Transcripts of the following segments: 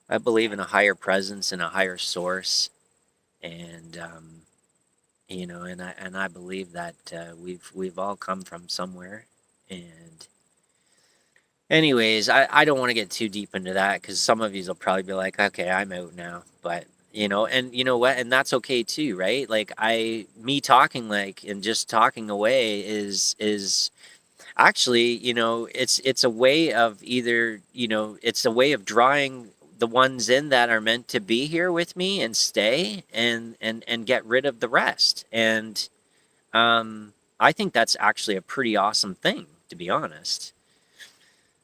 I believe in a higher presence and a higher source, and and I believe that we've all come from somewhere. And anyways, I don't want to get too deep into that because some of you will probably be like, okay, I'm out now. But and you know what, and that's okay too, right? Like me talking like and just talking away is actually, it's a way of either, it's a way of drawing the ones in that are meant to be here with me and stay and get rid of the rest. And I think that's actually a pretty awesome thing, to be honest.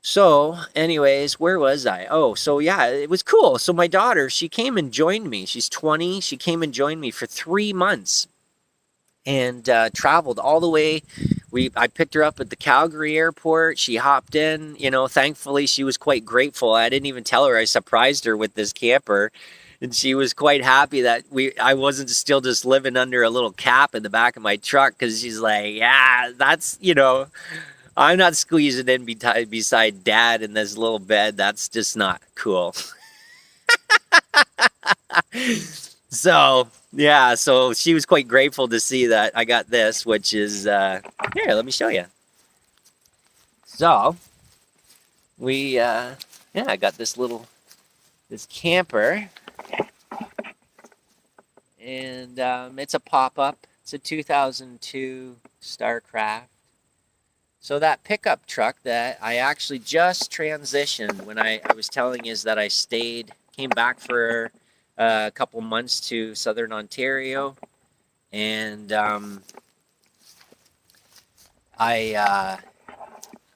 So, anyways, where was I? Oh, so yeah, it was cool. So my daughter, she came and joined me. She's 20. She came and joined me for 3 months and traveled all the way. I picked her up at the Calgary airport. She hopped in. Thankfully she was quite grateful. I didn't even tell her I surprised her with this camper, and she was quite happy that I wasn't still just living under a little cap in the back of my truck, because she's like, yeah, that's I'm not squeezing in beside dad in this little bed. That's just not cool. So yeah, so she was quite grateful to see that I got this, which is here. Let me show you. So yeah, I got this camper, and it's a pop up. It's a 2002 Starcraft. So that pickup truck that I actually just transitioned when I was telling you that I came back for a couple months to Southern Ontario, and I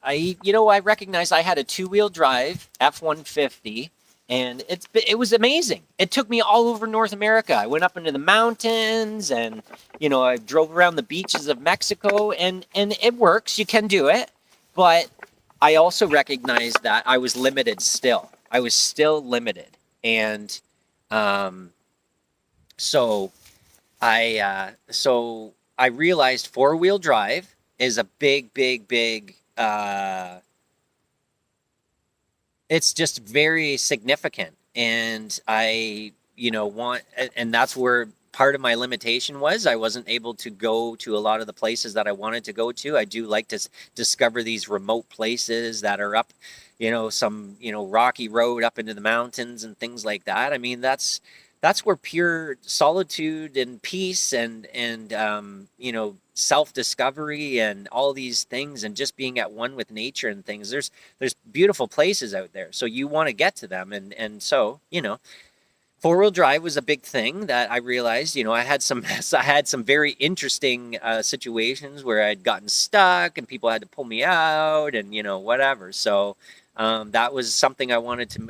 I recognized I had a two-wheel drive F-150, and it was amazing. It took me all over North America. I went up into the mountains, and I drove around the beaches of Mexico, and it works. You can do it, but I also recognized that I was limited still. I was still limited, and um, so I realized four-wheel drive is a big, big, big. It's just very significant, and I want, and that's where part of my limitation was. I wasn't able to go to a lot of the places that I wanted to go to. I do like to discover these remote places that are up, some rocky road up into the mountains and things like that. I mean, that's where pure solitude and peace and self-discovery and all these things, and just being at one with nature and things. There's beautiful places out there, so you want to get to them. And so four-wheel drive was a big thing that I realized. I had some very interesting situations where I'd gotten stuck and people had to pull me out, and whatever. So that was something I wanted to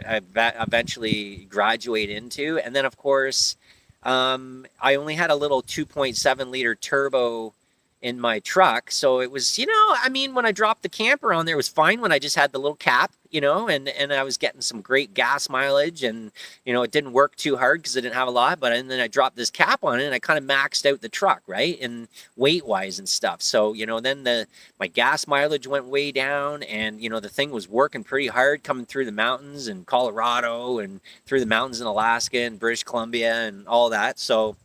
eventually graduate into. And then, of course, I only had a little 2.7 liter turbo in my truck. So it was, I mean, when I dropped the camper on there, it was fine when I just had the little cap, and I was getting some great gas mileage, and, it didn't work too hard because I didn't have a lot. And then I dropped this cap on it, and I kind of maxed out the truck, right? And weight wise and stuff. So, then my gas mileage went way down, and, the thing was working pretty hard coming through the mountains in Colorado and through the mountains in Alaska and British Columbia and all that. So,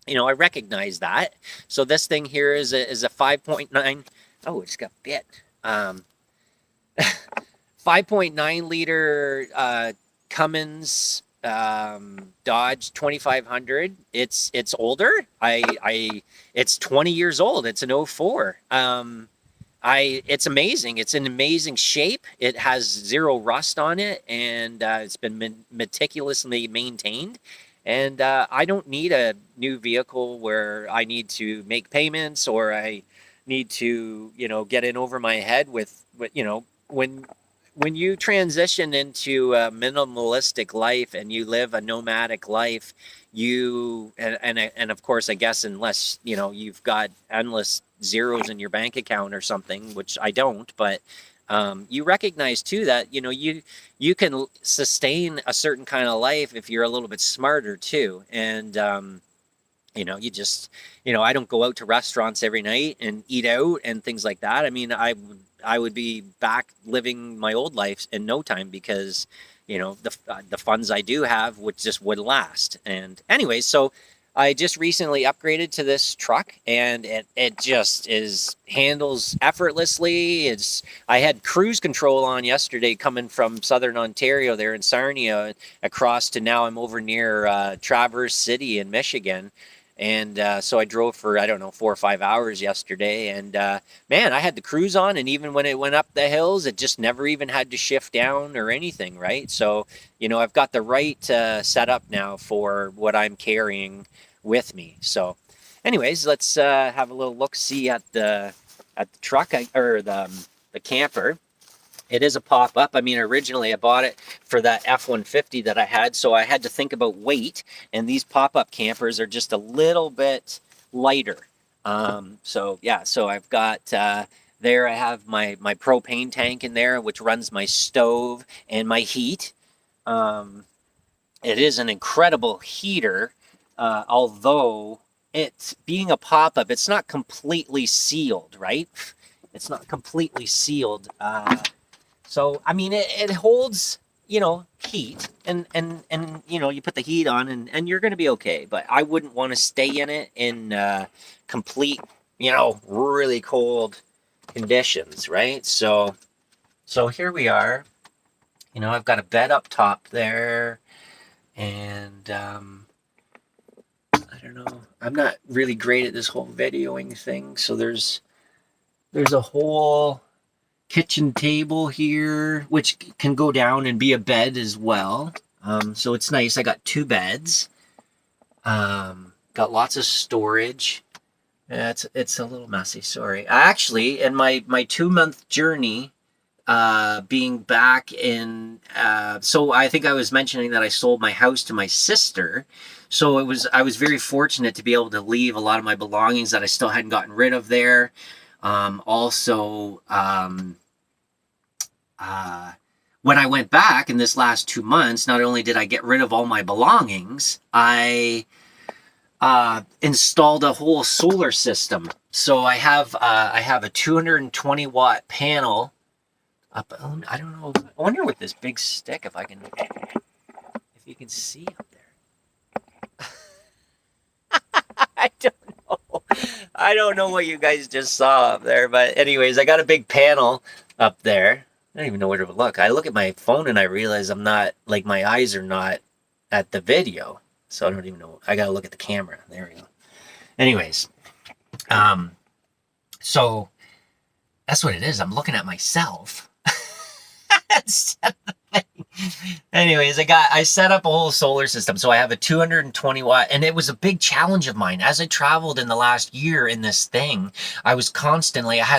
I recognize that. So this thing here is a 5.9. Oh, it just got bit. 5.9 liter Cummins Dodge 2500. It's older. It's 20 years old. It's an '04. It's amazing. It's in amazing shape. It has zero rust on it, and it's been meticulously maintained. And I don't need a new vehicle where I need to make payments, or I need to, get in over my head with, when you transition into a minimalistic life and you live a nomadic life, and of course, I guess, unless, you've got endless zeros in your bank account or something, which I don't, but you recognize too that, you can sustain a certain kind of life if you're a little bit smarter too. And you just, I don't go out to restaurants every night and eat out and things like that. I mean, I would be back living my old life in no time, because the funds I do have, which just would last. And anyways, so I just recently upgraded to this truck, and it just handles effortlessly. I had cruise control on yesterday coming from southern Ontario there in Sarnia across to now I'm over near Traverse City in Michigan. And so I drove for, I don't know, 4 or 5 hours yesterday. And man, I had the cruise on. And even when it went up the hills, it just never even had to shift down or anything, right? So, I've got the right setup now for what I'm carrying with me. So anyways, let's have a little look-see at the truck, or the camper. It is a pop-up. I mean, originally I bought it for that F-150 that I had, so I had to think about weight, and these pop-up campers are just a little bit lighter. So yeah, so I've got there I have my propane tank in there, which runs my stove and my heat. It is an incredible heater, although it's being a pop-up, it's not completely sealed, right? It's not completely sealed. So, I mean, it holds, heat, and you put the heat on, and you're going to be okay. But I wouldn't want to stay in it in complete, really cold conditions, right? So here we are. I've got a bed up top there, and I don't know. I'm not really great at this whole videoing thing. So there's a whole kitchen table here, which can go down and be a bed as well. So it's nice. I got 2 beds. Got lots of storage. It's a little messy. Sorry. Actually, in my 2-month journey, being back in, so I think I was mentioning that I sold my house to my sister. So I was very fortunate to be able to leave a lot of my belongings that I still hadn't gotten rid of there. When I went back in this last 2 months, not only did I get rid of all my belongings, I installed a whole solar system. So I have a 220 watt panel up. I don't know. I wonder with this big stick if you can see up there. I don't know what you guys just saw up there, but anyways, I got a big panel up there. I don't even know where to look. I look at my phone and I realize I'm not, like, my eyes are not at the video. So I don't even know. I got to look at the camera. There we go. Anyways, so that's what it is. I'm looking at myself. Anyways, I set up a whole solar system. So I have a 220 watt, and it was a big challenge of mine. As I traveled in the last year in this thing, I had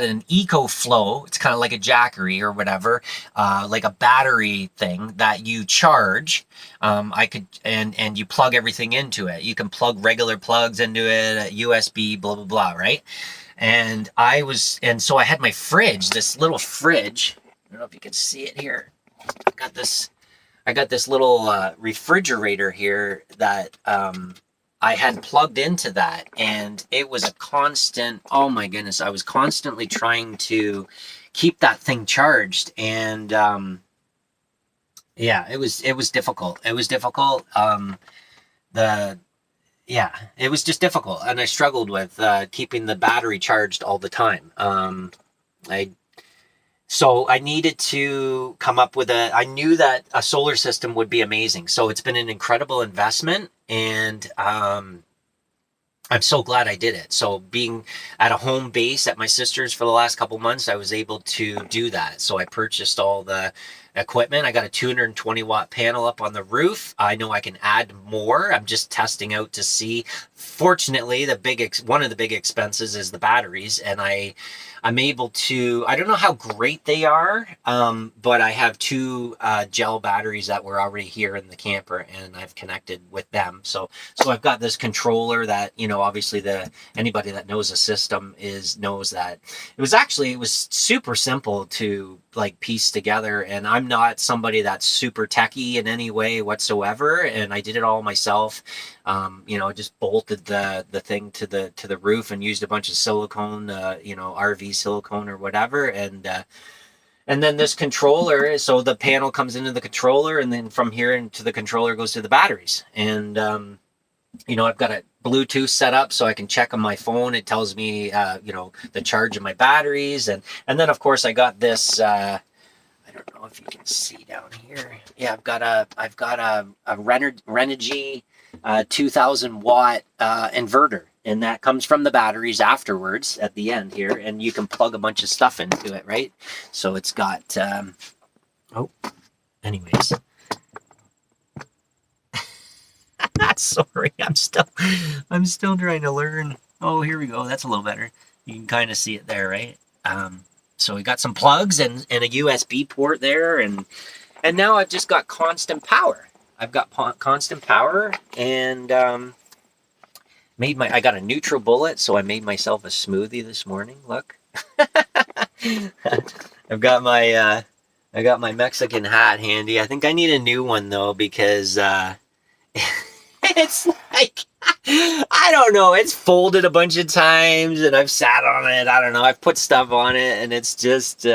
an EcoFlow. It's kind of like a Jackery or whatever, like a battery thing that you charge. And you plug everything into it. You can plug regular plugs into it, USB, blah, blah, blah, right? And so I had my fridge, this little fridge. I don't know if you can see it here. I got this little refrigerator here that I had plugged into that, and it was a constant, oh my goodness, I was constantly trying to keep that thing charged, and yeah, it was difficult. It was difficult. It was just difficult, and I struggled with keeping the battery charged all the time. So I needed to come up with I knew that a solar system would be amazing. So it's been an incredible investment, and I'm so glad I did it. So being at a home base at my sister's for the last couple months, I was able to do that. So I purchased all the equipment. I got a 220 watt panel up on the roof. I know I can add more. I'm just testing out to see. Fortunately, one of the big expenses is the batteries, and I'm able to, I don't know how great they are, but I have 2 gel batteries that were already here in the camper, and I've connected with them. So I've got this controller that, obviously anybody that knows a system knows that it was super simple to like piece together, and I'm not somebody that's super techie in any way whatsoever, and I did it all myself. Just bolted the thing to the roof and used a bunch of silicone, RV silicone or whatever, and And then this controller, so the panel comes into the controller, and then from here into the controller goes to the batteries. And I've got a Bluetooth set up so I can check on my phone. It tells me, the charge of my batteries, and then of course I got this. I don't know if you can see down here. Yeah, I've got a Renogy 2,000 watt inverter, and that comes from the batteries afterwards at the end here, and you can plug a bunch of stuff into it, right? So it's got. Anyways. Sorry, I'm still trying to learn. Oh, here we go. That's a little better. You can kind of see it there, right? So we got some plugs and a USB port there, and now I've just got constant power. I've got constant power, and I got a NutriBullet, so I made myself a smoothie this morning. Look, I've got my Mexican hat handy. I think I need a new one though, because it's like, I don't know, it's folded a bunch of times and I've sat on it. I don't know. I've put stuff on it and it's just,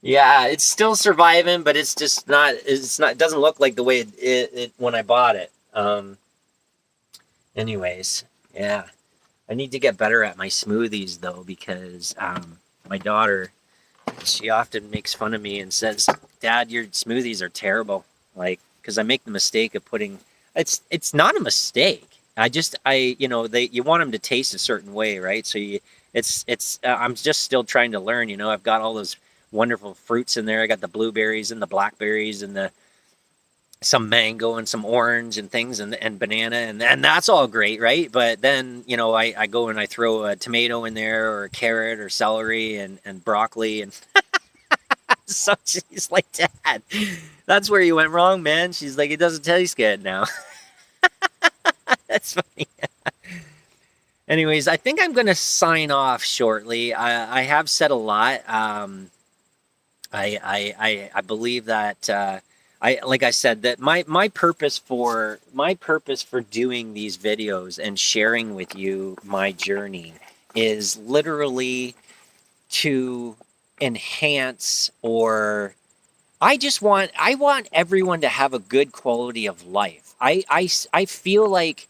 it's still surviving, but it's just not, it doesn't look like the way it when I bought it. Anyways, yeah, I need to get better at my smoothies though, because, my daughter, she often makes fun of me and says, "Dad, your smoothies are terrible." Like, because I make the mistake of putting, it's not a mistake. You want them to taste a certain way, right? So I'm just still trying to learn. I've got all those wonderful fruits in there. I got the blueberries and the blackberries and some mango and some orange and things and banana and that's all great, right? But then I go and I throw a tomato in there or a carrot or celery and broccoli and so she's like, "Dad, that's where you went wrong, man." She's like, "It doesn't taste good now." That's funny. Anyways, I think I'm going to sign off shortly. I have said a lot. I believe that like I said, that my purpose for doing these videos and sharing with you my journey is literally to enhance, or I want everyone to have a good quality of life. I feel like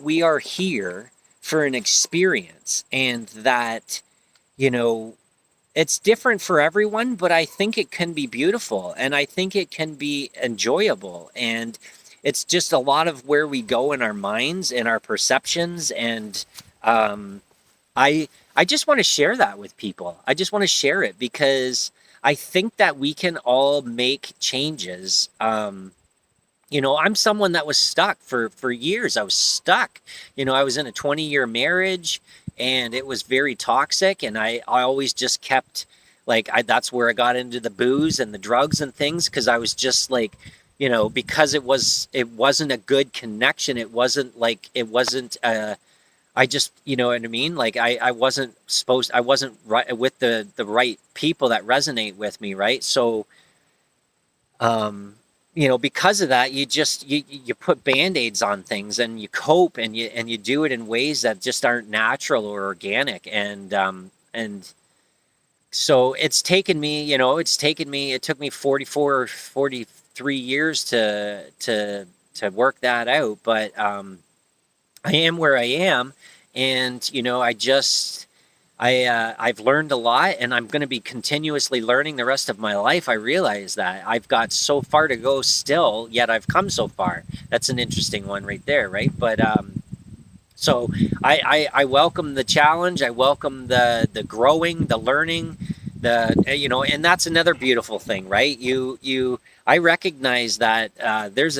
we are here for an experience, and that it's different for everyone, but I think it can be beautiful and I think it can be enjoyable, and it's just a lot of where we go in our minds and our perceptions, and I just want to share that with people. I just want to share it because I think that we can all make changes. I'm someone that was stuck for years. I was stuck. I was in a 20-year marriage and it was very toxic. And I always just kept that's where I got into the booze and the drugs and things. Cause I was just like, because it wasn't a good connection. It wasn't I just, you know what I mean? Like I wasn't right with the right people that resonate with me. Right. So, because of that, you put Band-Aids on things and you cope and you do it in ways that just aren't natural or organic. And so it took me 44 or 43 years to work that out. But, I am where I am, and I've learned a lot, and I'm going to be continuously learning the rest of my life. I realize that I've got so far to go still, yet I've come so far. That's an interesting one right there, right? But so I welcome the challenge. I welcome the growing, the learning, and that's another beautiful thing, right? I recognize that there's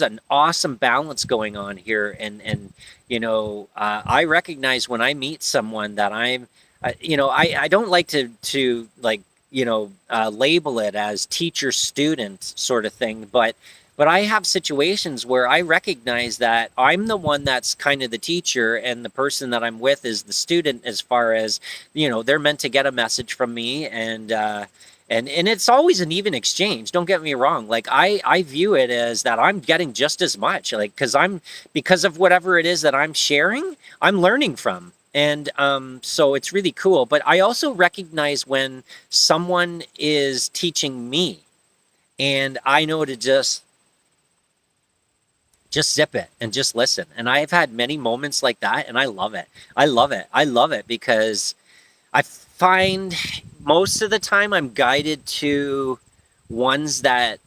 an awesome balance going on here, and I recognize when I meet someone that I don't like to label it as teacher student sort of thing, but I have situations where I recognize that I'm the one that's kind of the teacher and the person that I'm with is the student, as far as, they're meant to get a message from me, and it's always an even exchange. Don't get me wrong. Like I view it as that I'm getting just as much, because of whatever it is that I'm sharing, I'm learning from. And so it's really cool. But I also recognize when someone is teaching me, and I know to just zip it and just listen. And I've had many moments like that, and I love it. I love it. I love it because I find most of the time I'm guided to ones that,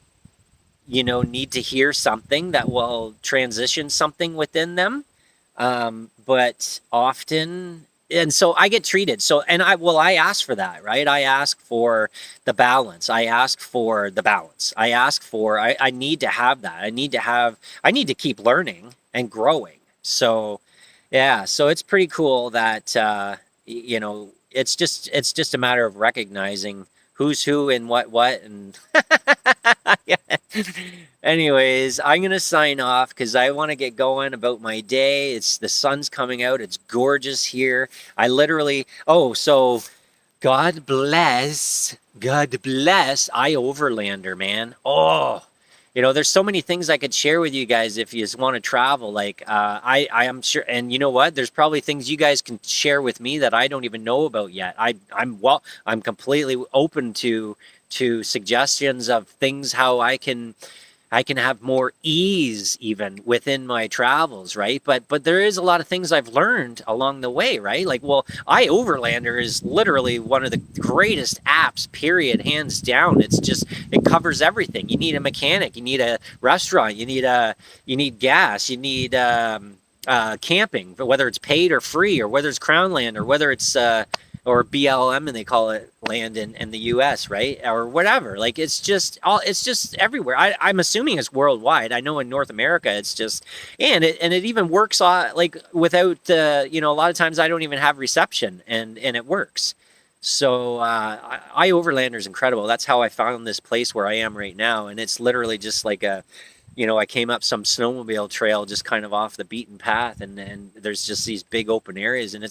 need to hear something that will transition something within them. But often, and so I get treated. So, and I ask for that, right? I ask for the balance. I ask for the balance. I need to have that. I need to keep learning and growing. So, yeah, so it's pretty cool that, it's just a matter of recognizing who's who and what. And yeah. Anyways, I'm gonna sign off because I want to get going about my day. It's the sun's coming out. It's gorgeous here. I literally. Oh, so God bless. God bless. I Overlander, man. Oh, there's so many things I could share with you guys if you just want to travel. Like, I am sure, and you know what? There's probably things you guys can share with me that I don't even know about yet. I'm completely open to suggestions of things how I can have more ease even within my travels, right? But there is a lot of things I've learned along the way, right? Like, well, iOverlander is literally one of the greatest apps, period, hands down. It covers everything. You need a mechanic, you need a restaurant, you need gas, you need camping, whether it's paid or free, or whether it's Crown Land, or whether it's or BLM and they call it land in the US, right? Or whatever. Like it's just everywhere. I'm assuming it's worldwide. I know in North America it's just and it even works like without a lot of times I don't even have reception and it works. So iOverlander is incredible. That's how I found this place where I am right now, and it's literally just like I came up some snowmobile trail just kind of off the beaten path, and then there's just these big open areas, and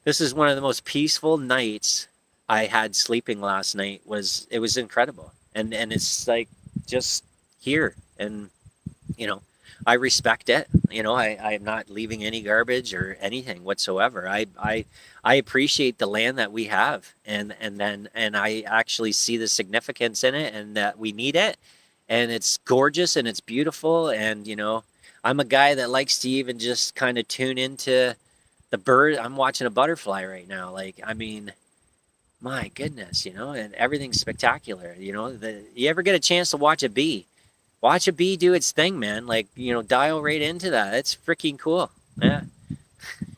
this is one of the most peaceful nights I had sleeping last night. It was incredible. And it's like just here, and you know, I respect it. I'm not leaving any garbage or anything whatsoever. I appreciate the land that we have, and I actually see the significance in it, and that we need it, and it's gorgeous and it's beautiful. And I'm a guy that likes to even just kind of tune into the bird. I'm watching a butterfly right now. Like, I mean, my goodness, and everything's spectacular. You ever get a chance to watch a bee do its thing, man? Like, dial right into that. It's freaking cool. Yeah.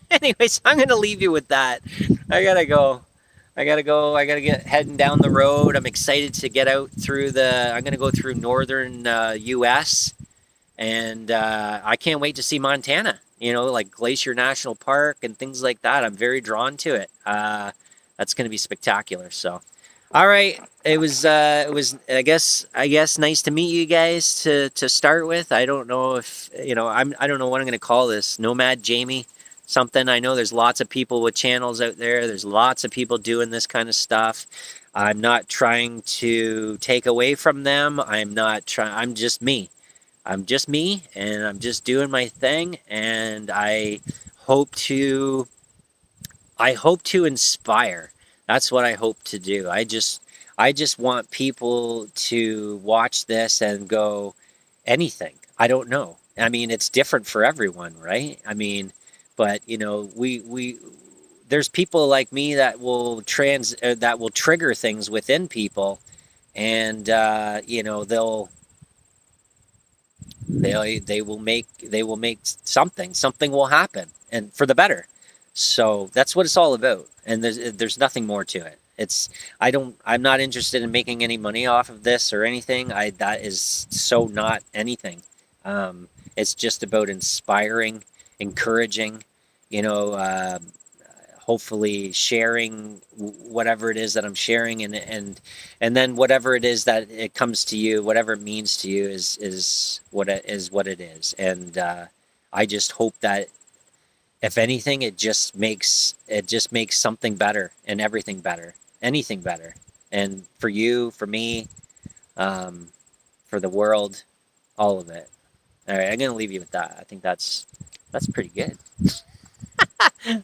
Anyways, I'm gonna leave you with that. I gotta go. I gotta get heading down the road. I'm excited to get out through I'm gonna go through northern U.S. and I can't wait to see Montana. Like Glacier National Park and things like that. I'm very drawn to it. That's going to be spectacular. So, all right, it was I guess nice to meet you guys to start with. I don't know if I don't know what I'm going to call this. Nomad Jamie, something. I know there's lots of people with channels out there. There's lots of people doing this kind of stuff. I'm not trying to take away from them. I'm not trying. I'm just me. I'm just me, and I'm just doing my thing, and hope to I hope to inspire. That's what I hope to do. I just want people to watch this and go, anything. I don't know. I mean, it's different for everyone, right? I mean, but we there's people like me that will trigger things within people, and they will make something will happen, and for the better. So that's what it's all about, and there's nothing more to it. I'm not interested in making any money off of this or anything. That is so not anything. It's just about inspiring, encouraging, you know uh, hopefully sharing whatever it is that I'm sharing, and then whatever it is that it comes to you, whatever it means to you is what it is. And I just hope that if anything, it just makes something better and everything better, anything better, and for you, for me, um, for the world, all of it. All right, I'm gonna leave you with that. I think that's pretty good.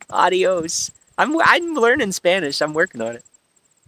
Adios. I'm learning Spanish. I'm working on it.